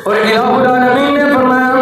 اور الہ العالمین نے فرمایا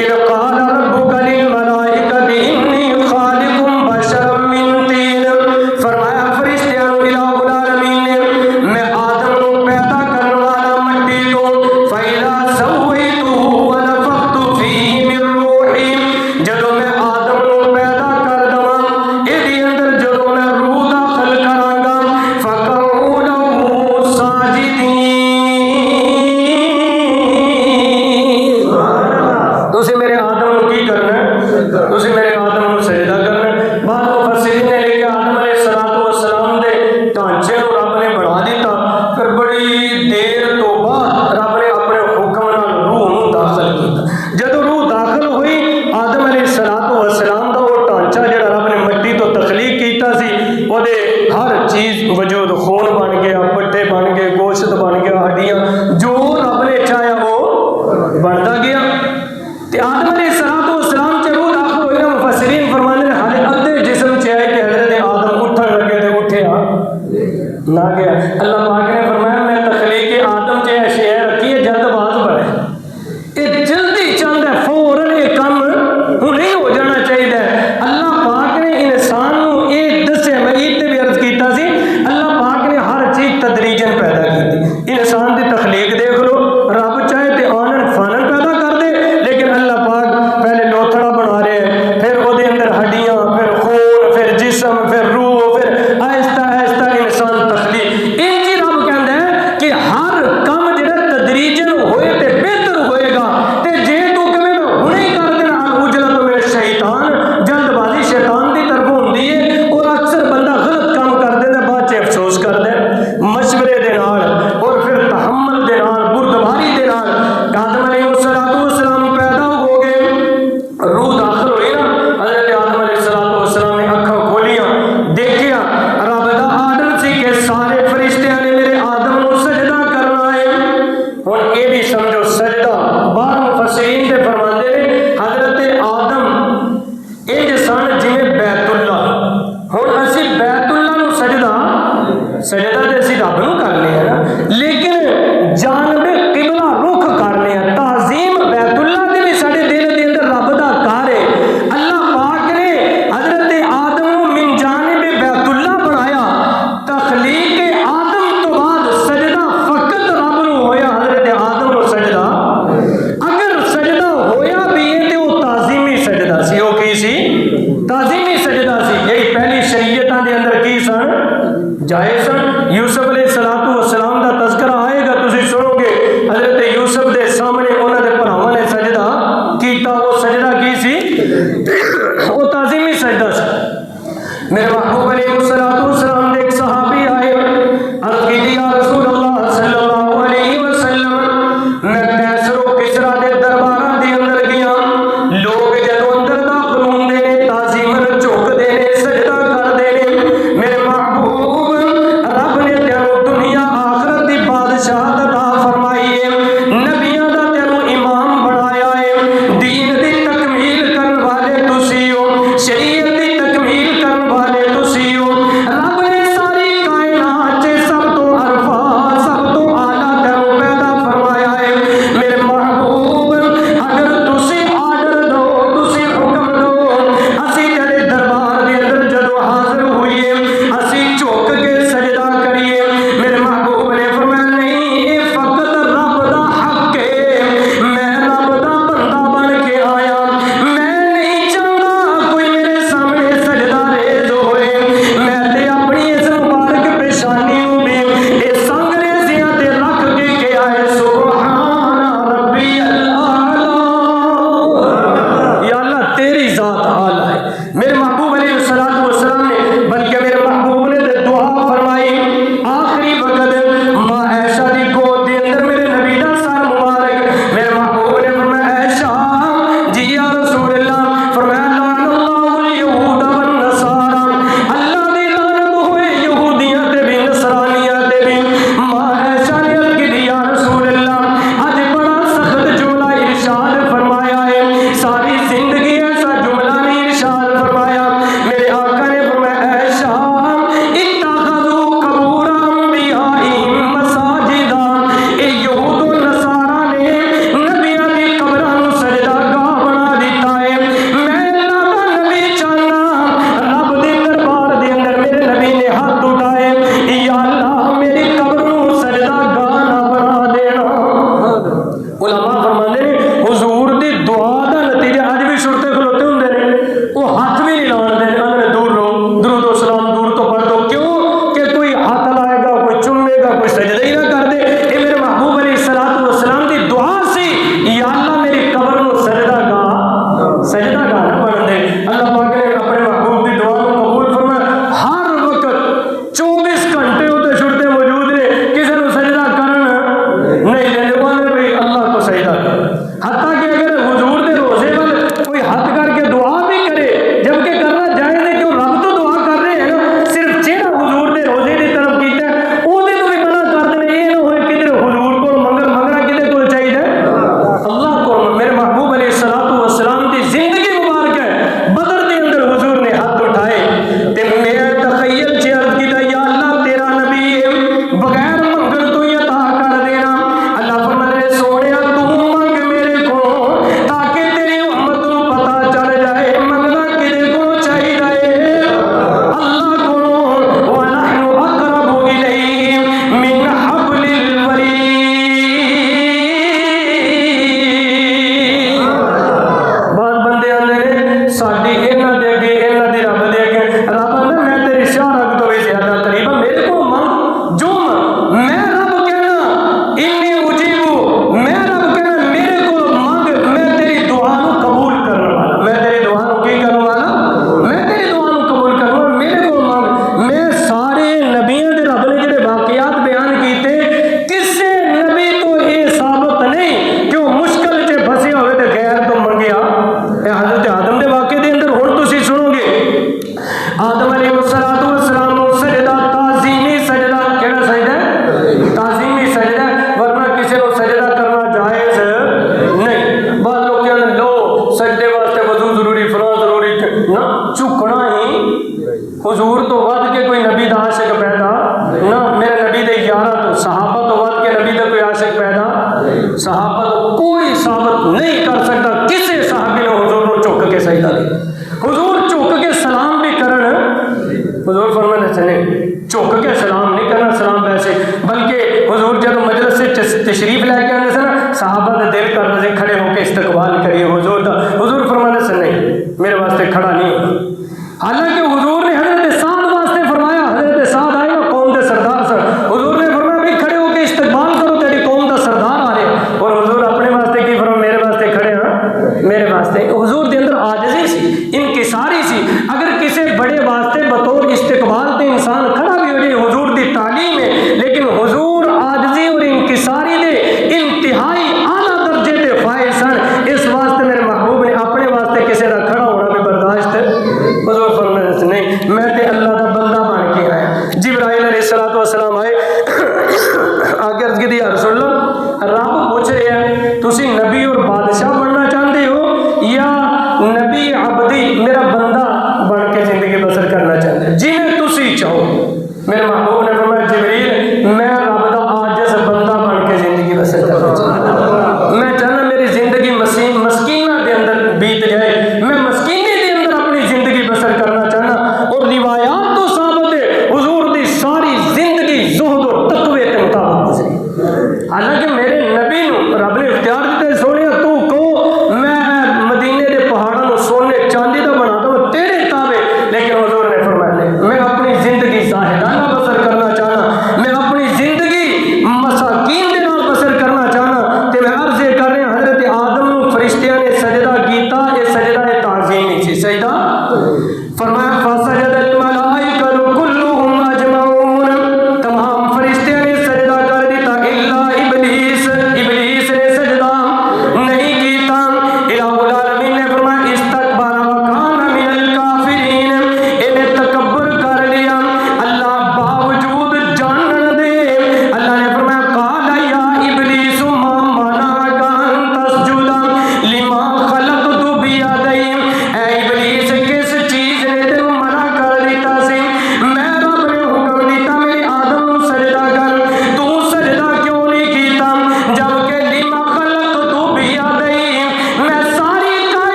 اذ قال ربک للملائکۃ انی خالق بشرا من طین، فرمایا فرشتیاں الہ العالمین نے میں آدم کو پیدا کرنے والا مٹی کو، فَإِذَا سَوَّيْتُهُ وَنَفَخْتُ فِيهِ مِن رُوحِي، جدوں میں آدم کو پیدا کر دواں ایدی اندر جدوں میں روح داخل کراں گا، فَقَعُوا لَهُ سَاجِدِينَ، تسی میرے آدم کو کی کرنا ہے؟ تسی میرے آدم کو سجدہ کرنا ہے۔ بعض مفسرین نے لکھا آدم علیہ السلام دے ڈھانچے کو رب نے بنا دیتا، پھر بڑی دیر تو بعد رب نے اپنے حکم نال روح نو داخل کیتا۔ جدوں روح داخل ہوئی آدم علیہ السلام دا وہ ڈھانچہ جڑا رب نے مٹی تو تخلیق کیتا سی، وہ دے ہر چیز وجود، خون بن گیا، پٹھے بن گئے، گوشت بن گیا، ہڈیاں، جو رب نے چاہیا وہ بنتا گیا۔ تے آدم علیہ السلام چ روح داخل ہوئی نا، مفسرین فرماتے ہیں حالے ادھے جسم چ ہے کہ حضرت آدم اٹھن لگے تے اٹھیا نہ گیا۔ اللہ پاک نے فرمایا میں تخلیق آدم چ یہ شے رکھی ہے جلد باز بڑے، یہ جلدی چاہتا ہے فوراً یہ کام ہنے ہو جانا چاہیے۔ اللہ پاک نے انسان نو یہ دسیا، میں عید تے بھی عرض کیتا سی، اللہ پاک نے ہر چیز تدریجن پیدا کی۔ انسان دی تخلیق دیکھ لو، رب چاہے تے آنن فانن پیدا کر دے، لیکن اللہ پاک پہلے لوتھڑا بنا رہے ہیں، پھر وہ دے اندر ہڈیاں، پھر خون، پھر جسم، پھر روح، پھر آہستہ آہستہ انسان تخلیق۔ یہ جی رب کہندا ہے کہ ہر کام جڑا تدریجن ہوئے تے بہتر ہوئے گا، تے جے تو کہے میں ہنے ہی کر دینا العجلۃ من الشیطان، جلد بازی شیطان دی طرف ہوندی ہے، اور اکثر بندہ غلط کام کر دیندا بعد چ افسوس کردا ہے۔ مشورے دے نال اور پھر تحمل دے نال، بردباری دے نال آدم علیہ السلام پیدا ہو گئے، روح داخل ہوئی نا، حضرت آدم علیہ السلام نے اکھاں کھولیاں، دیکھیا رب دا آرڈر سی کہ سارے فرشتیاں نے میرے آدم نو سجدہ کرنا ہے۔ ہن یہ بھی سمجھو سجدہ، بعض مفسرین تے فرماندے نے حضرت آدم انج سن جویں بیت اللہ، ہن اسی بیت اللہ نو سجدہ تے اسی رب نو کرنے ہیں نا، لیکن جانب قبلہ رخ کرنے ہیں، تعظیم بیت اللہ دے بھی ساڈے دل دے اندر رب دا گھر ہے۔ اللہ پاک نے حضرت آدم کو من جانب بیت اللہ بنایا، تخلیق آدم تو بعد سجدہ فقط رب نو ہویا، حضرت آدم نو سجدہ اگر سجدہ ہویا بھی ہے تے وہ تعظیمی سجدہ سی۔ وہ کی سی؟ تعظیمی سجدہ سی۔ یہی پہلی شریعتاں دے اندر کی سن؟ جائز سن۔ یوسف علیہ السلام دا تذکرہ آئے گا، تسی سنو گے حضرت یوسف دے سامنے انہاں دے بھراواں نے سجدہ کیتا، وہ سجدہ کی سی؟ وہ تعظیمی سجدہ سی۔ میرے محبوب علیہ السلام دے ایک صحابی آئے، عرض کی یا رسول اللہ صلی اللہ علیہ وسلم، میں کیسر و کسرا دے درباراں دے اندر گیا، لوگ جدوں اندر داخل ہوندے نے تعظیمن جھکدے نے، سجدہ کردے نے، میرے محبوب رب نے تینوں دنیا آخرت دی بادشاہت عطا فرمائی ہے، نبیاں دا تینوں علماء فرماندے نے حضور دی دعا دا نتیجہ اج بھی شرتے کھلوتے ہوندے نے وہ ہاتھ بھی نہیں لاؤਣ دے انہوں دور رہو درود و سلام دور تو پڑھ دو کیوں کہ کوئی ہاتھ لائے گا کوئی چومے گا کوئی سجدہ ہی نہ کر دے یہ میرے محبوب علیہ السلام دی دعا سی یا اللہ میری قبر نو سجدہ گاہ نہ بن دے اللہ پاک نے اپنے محبوب دی دعا کو قبول فرمایا ہر وقت 24 گھنٹے ہوتے چھڑتے موجود نے کسی نو سجدہ کرن نہیں دینے والے بھائی اللہ کو سجدہ کر حتیٰ کہ اگر حضور دے روزے وال کوئی ہاتھ کر کے دعا بھی کرے جبکہ کرنا جائز ہے کہ رب تو دعا کر رہے ہیں نا صرف چہرہ حضور دے روزے کی طرف کیتا ہے وہ تو بھی منع کر دیں یہ نہ ہوئے کدھر حضور کو منگنا کدھر کو چاہیے اللہ کو میرے محبوب علیہ السلام کی زندگی مبارک ہے بدر دے اندر حضور نے ہاتھ اٹھائے تے میں تخیل سے عرض کیتا یا اللہ تیرا نبی بغیر منگل تو ہی عطا کر دینا اللہ فرماتے سونیا تو منگ میرے کو تاکہ تیری امت کو پتہ چل جائے منگنا کدے کو چاہیے اللہ کو ونحن اقرب الیہ من حبل الورید بعض بندے آندے نے ساڈی انہاں دے اگے انہاں دی رب دے اگے رب نے میں تیری شاہ رگ تو بھی زیادہ قریب ہوں میرے کو منگ جو میں رب کہنا انی اجیبو میں رب کہنا میرے کو منگ میں تیری دعا نو قبول کرنے والا میں تیری دعا نو کی کرنے والا میں تیری دعا نو قبول کرنے والا میرے کو منگ میں سارے نبیوں دے رب نے جڑے واقعات بیان کیتے کسے نبی تو یہ ثابت نہیں کہ وہ مشکل چ پھسیا ہوئے تے غیر تو منگیا حضرت آدم دے واقعے دے اندر ہن تسی سنو گے آدم علیہ السلام نو سجدہ تعظیمی سجدہ کیڑا سجدہ ہے تعظیمی سجدہ ورنہ کسی نو سجدہ کرنا جائز نہیں بعض لوگ کہتے لو سجدے واسطے وضو ضروری فلاں ضروری نہ جھکنا ہی حضور تو ود کے کوئی نبی دا عاشق پیدا نہ میرے نبی دے یاراں تو صحابہ تو ود کے نبی دا کوئی عاشق پیدا صحابہ تو کوئی ثابت نہیں کر سکتا کسی صحابی نے حضور نو چک کے سجدہ دے حضور چک کے سلام بھی کرن حضور فرماتے سے نہیں چک کے سلام نہیں کرنا سلام ویسے بلکہ حضور جب مجلس سے تشریف لے کے آنے سے نا صحابہ نے دل کرنا سے کھڑے ہو کے استقبال کریے حضور دا حضور فرماتے سے نہیں میرے واسطے کھڑا نہیں ہوگا حالانکہ حضور نے حضرت سعد واسطے فرمایا حضرت سعد آئے نا قوم دے سردار سر حضور نے فرمایا بھائی کھڑے ہو کے استقبال کرو تیری قوم دا سردار آ رہے اور حضور اپنے واسطے کی فرمایا میرے واسطے کھڑے ہاں میرے واسطے حضور دے اندر عاجزی سی انکساری سی اگر کسی بڑے واسطے بطور استقبال تے انسان کھڑا بھی ہو جائے حضور دی تعلیم ہے لیکن حضور عاجزی اور انکساری دے انتہائی اعلیٰ درجے تے فائز سن اس واسطے میرے محبوب نے اپنے واسطے کسی کا کھڑا ہونا بھی برداشت حضور فرماتے نہیں میں تے اللہ دا بندہ بن کے آیا جبرائیل علیہ السلام آئے آگے عرض کی دی یا رسول اللہ رب پوچھ رہے ہیں تسی نبی اور بادشاہ بننا چاہتے ہو یا نبی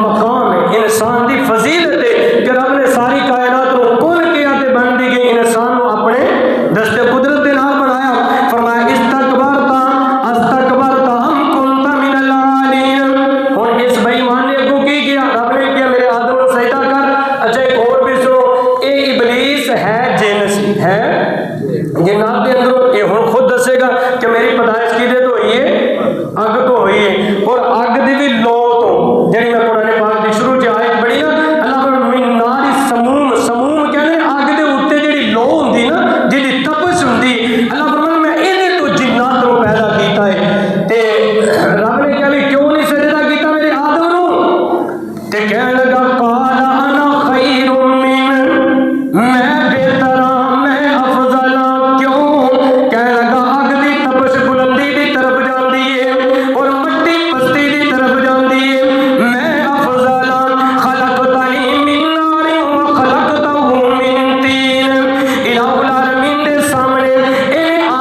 مقام ہے، انسان دی فضیلت ہے کہ رب نے ساری کائنات کو کن کیا تے بن دی گئی انسان کو اپنے دست قدرت دے نال بنایا۔ فرمایا استکبرت ام کنت من العالین۔ ہن اس بے ایمان نے اگوں کی کیا؟ رب نے کیا میرے آدم کو سجدہ کر۔ اچھا ایک اور بھی سنو، اے ابلیس ہے جن سی ہے جنات دے اندر، یہ ہن خود دسے گا کہ میری پیدائش کی دے تو ہوئی ہے اگ تو ہوئی ہے، اور اگ دی بھی لو تو جی میں قرآن پاک دی شروع چ آیت پڑھی نا، اللہ فرماتا من نار سموم، سموم کہنے اگ دے اوتے جڑی لو ہوندی نا، جڑی تپش ہوندی، اللہ فرماتا میں ایدے تو جنات کو پیدا کیتا ہے۔ تے رب نے کہا بھی کیوں نہیں سجدہ کیتا میرے آدم نو؟ تے کہنے لگا